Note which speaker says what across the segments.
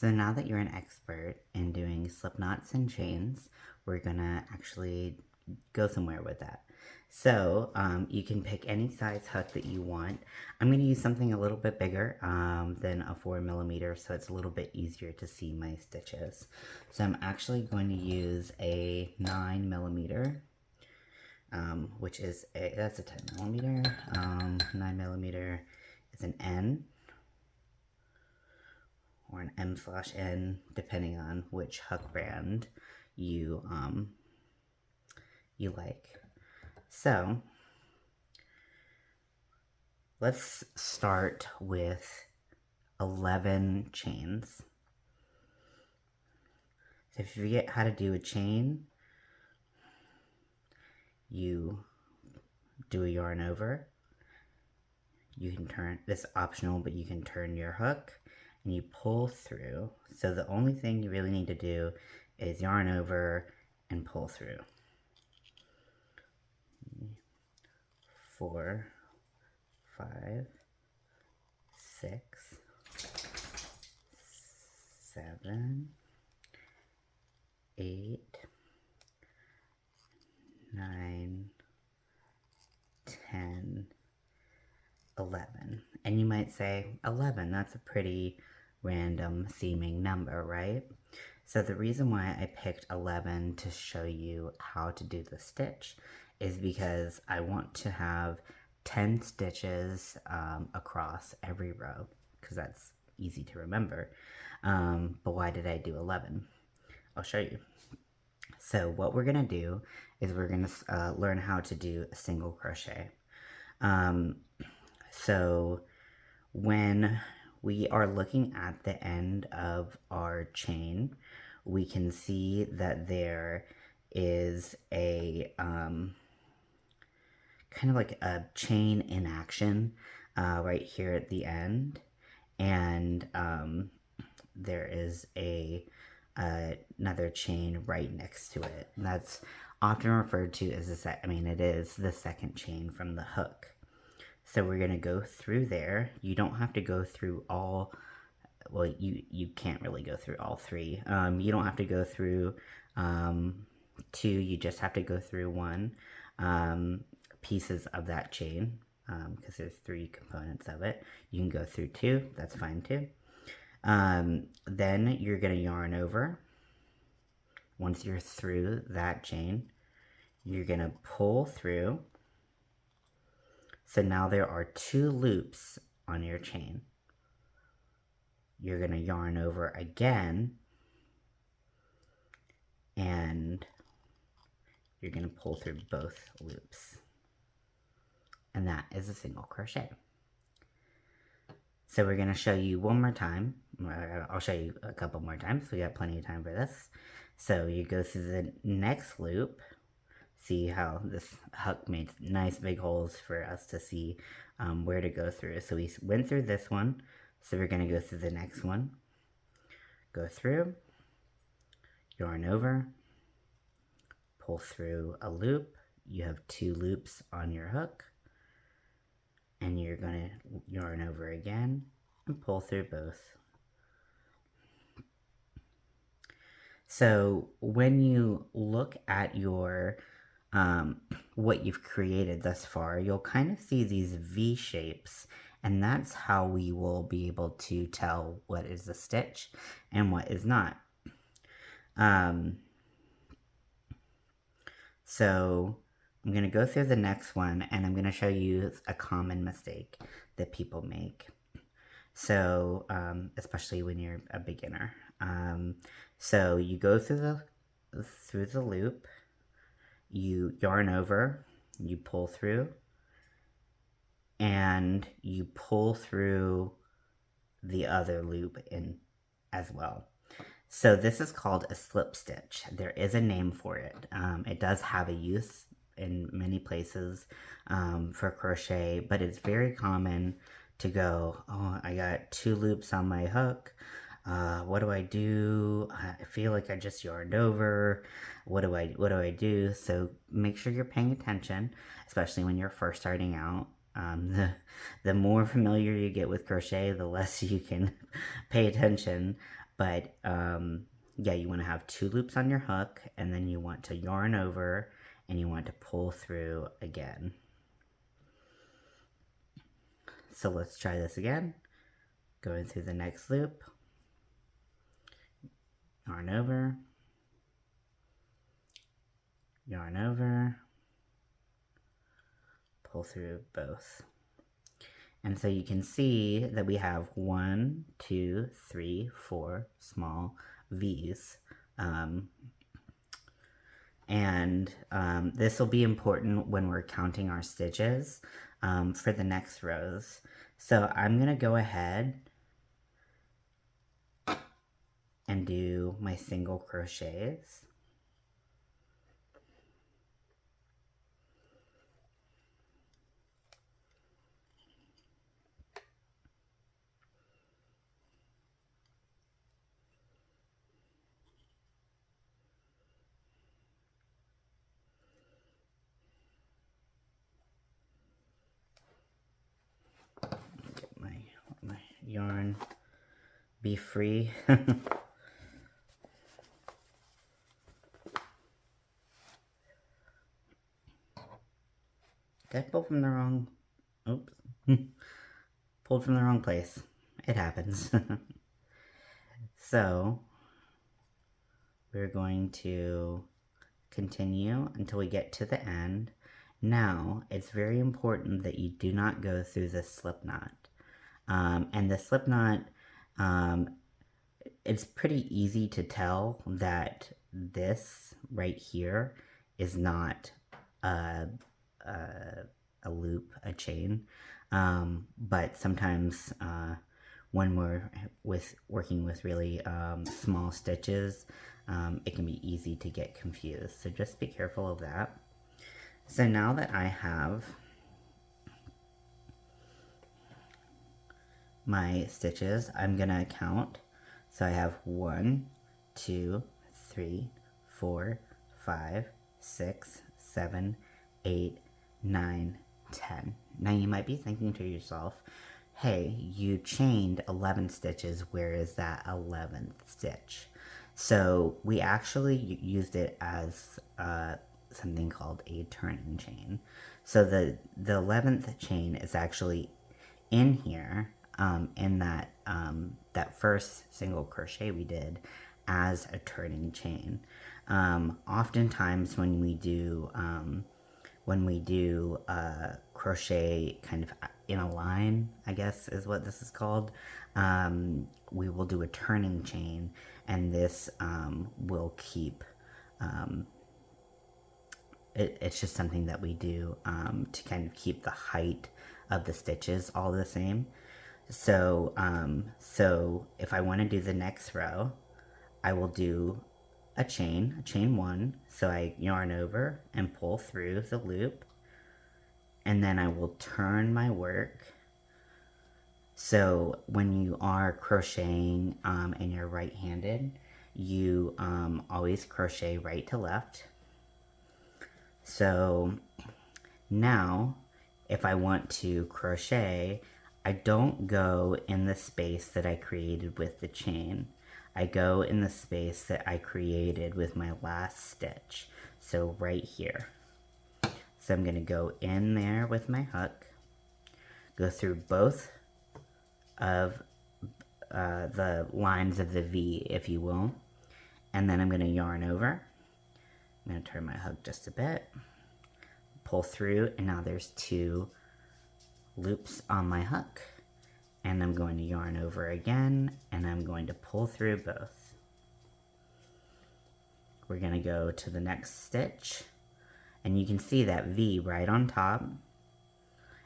Speaker 1: So now that you're an expert in doing slip knots and chains, we're gonna actually go somewhere with that. So you can pick any size hook that you want. I'm gonna use something a little bit bigger than a 4mm, so it's a little bit easier to see my stitches. So I'm actually going to use a 9mm, which is that's a 10mm. 9mm is an N, or an M/N, depending on which hook brand you you like. So let's start with 11 chains. So if you forget how to do a chain, you do a yarn over. You can turn, this optional, but you can turn your hook and you pull through. So the only thing you really need to do is yarn over and pull through. 4, 5, 6, 7, 8, 9, 10, 11. And you might say, 11, that's a pretty random seeming number, right? So the reason why I picked 11 to show you how to do the stitch is because I want to have 10 stitches across every row, because that's easy to remember. But why did I do 11? I'll show you. So what we're going to do is we're going to learn how to do a single crochet. So when we are looking at the end of our chain, we can see that there is a kind of like a chain in action right here at the end, and there is another chain right next to it. And that's often referred to as it is the second chain from the hook. So we're going to go through there. You don't have to go through all, well, you can't really go through all 3. You don't have to go through 2, you just have to go through 1 pieces of that chain, because there's 3 components of it. You can go through 2, that's fine too. Then you're going to yarn over. Once you're through that chain, you're going to pull through. So now there are 2 loops on your chain. You're going to yarn over again, and you're going to pull through both loops. And that is a single crochet. So we're going to show you one more time. I'll show you a couple more times. We got plenty of time for this. So you go through the next loop. See how this hook made nice big holes for us to see where to go through. So we went through this one, so we're going to go through the next one. Go through, yarn over, pull through a loop. You have 2 loops on your hook, and you're going to yarn over again and pull through both. So when you look at your what you've created thus far, you'll kind of see these V shapes, and that's how we will be able to tell what is a stitch and what is not. So I'm going to go through the next one, and I'm going to show you a common mistake that people make. So especially when you're a beginner. So you go through the loop, you yarn over, you pull through, and you pull through the other loop in as well. So this is called a slip stitch. There is a name for it. It does have a use in many places for crochet, but it's very common to go, oh, I got 2 loops on my hook. What do I do? I feel like I just yarned over. What do I do? So make sure you're paying attention, especially when you're first starting out. The more familiar you get with crochet, the less you can pay attention. but yeah, you want to have 2 loops on your hook, and then you want to yarn over and you want to pull through again. So let's try this again. Going through the next loop, yarn over, pull through both. And so you can see that we have 1, 2, 3, 4 small V's. This will be important when we're counting our stitches for the next rows. So I'm going to go ahead and do my single crochets. My yarn be free. Did I pull from the wrong... Oops. Pulled from the wrong place. It happens. So, we're going to continue until we get to the end. Now, it's very important that you do not go through the slip knot. And the slip knot, it's pretty easy to tell that this right here is not a loop, a chain. But sometimes when we're working with really small stitches, it can be easy to get confused. So just be careful of that. So now that I have my stitches, I'm gonna count. So I have 1, 2, 3, 4, 5, 6, 7, 8, 9, 10. Now you might be thinking to yourself, hey, you chained 11 stitches, where is that 11th stitch? So we actually used it as something called a turning chain. So the 11th chain is actually in here, in that that first single crochet we did as a turning chain. Oftentimes when we do crochet kind of in a line, I guess is what this is called, we will do a turning chain, and this will keep, it's just something that we do to kind of keep the height of the stitches all the same. So, so if I want to do the next row, I will do a chain 1, so I yarn over and pull through the loop, and then I will turn my work. So when you are crocheting and you're right-handed, you always crochet right to left. So now if I want to crochet, I don't go in the space that I created with the chain. I go in the space that I created with my last stitch. So right here. So I'm going to go in there with my hook, go through both of the lines of the V, if you will, and then I'm going to yarn over. I'm going to turn my hook just a bit, pull through, and now there's 2 loops on my hook, and I'm going to yarn over again, and I'm going to pull through both. We're going to go to the next stitch, and you can see that V right on top,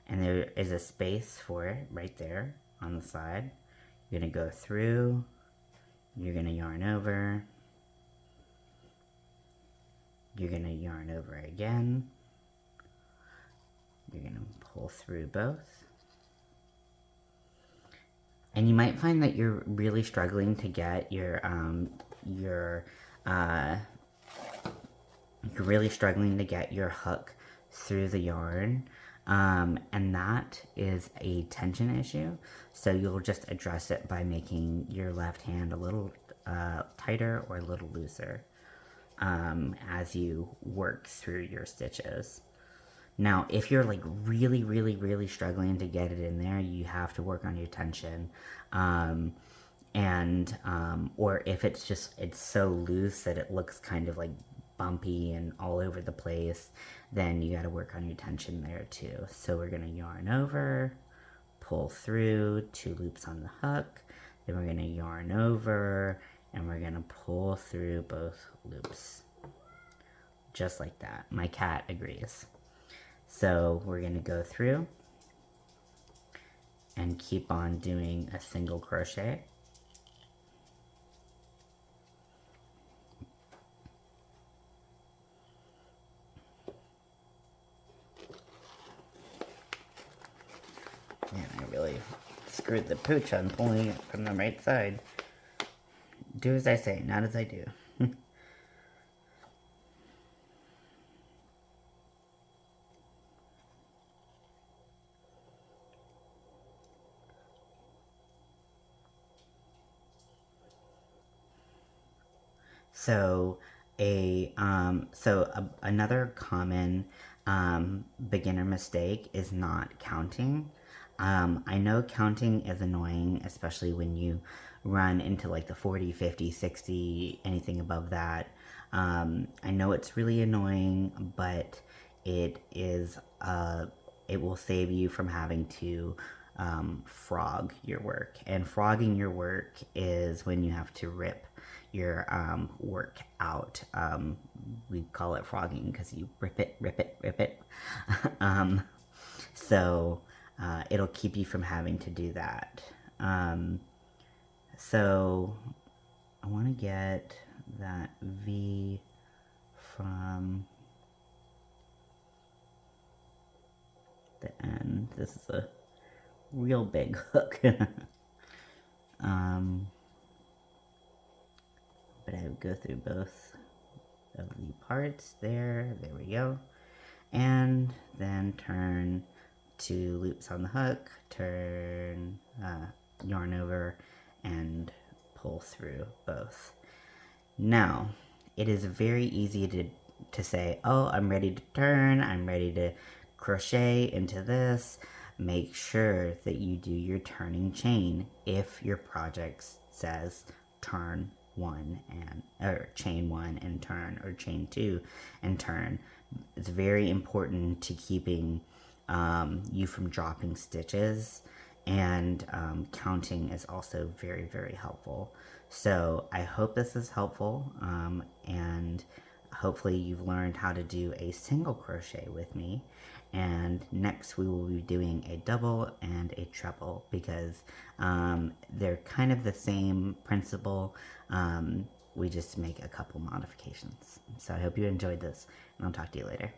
Speaker 1: and there is a space for it right there on the side. You're going to go through, you're going to yarn over, you're going to yarn over again, you're going to pull through both. And you might find that you're really struggling to get you're really struggling to get your hook through the yarn. And that is a tension issue. So you'll just address it by making your left hand a little tighter or a little looser as you work through your stitches. Now, if you're like really struggling to get it in there, you have to work on your tension. Or if it's so loose that it looks kind of like bumpy and all over the place, then you got to work on your tension there too. So we're going to yarn over, pull through, 2 loops on the hook, then we're going to yarn over, and we're going to pull through both loops. Just like that. My cat agrees. So we're going to go through and keep on doing a single crochet. Man, I really screwed the pooch on pulling it from the right side. Do as I say, not as I do. So another common beginner mistake is not counting. I know counting is annoying, especially when you run into like the 40, 50, 60, anything above that. I know it's really annoying, but it is it will save you from having to frog your work. And frogging your work is when you have to rip your work out. We call it frogging because you rip it. So it'll keep you from having to do that. So I want to get that V from the end. This is a real big hook. But I would go through both of the parts there we go, and then turn 2 loops on the hook, turn, yarn over, and pull through both. Now, it is very easy to say, oh, I'm ready to turn, I'm ready to crochet into this. Make sure that you do your turning chain if your project says turn 1 or chain 1 and turn, or chain 2 and turn. It's very important to keeping you from dropping stitches, and counting is also very helpful. So I hope this is helpful, and hopefully you've learned how to do a single crochet with me. And next we will be doing a double and a treble, because they're kind of the same principle. We just make a couple modifications. So I hope you enjoyed this, and I'll talk to you later.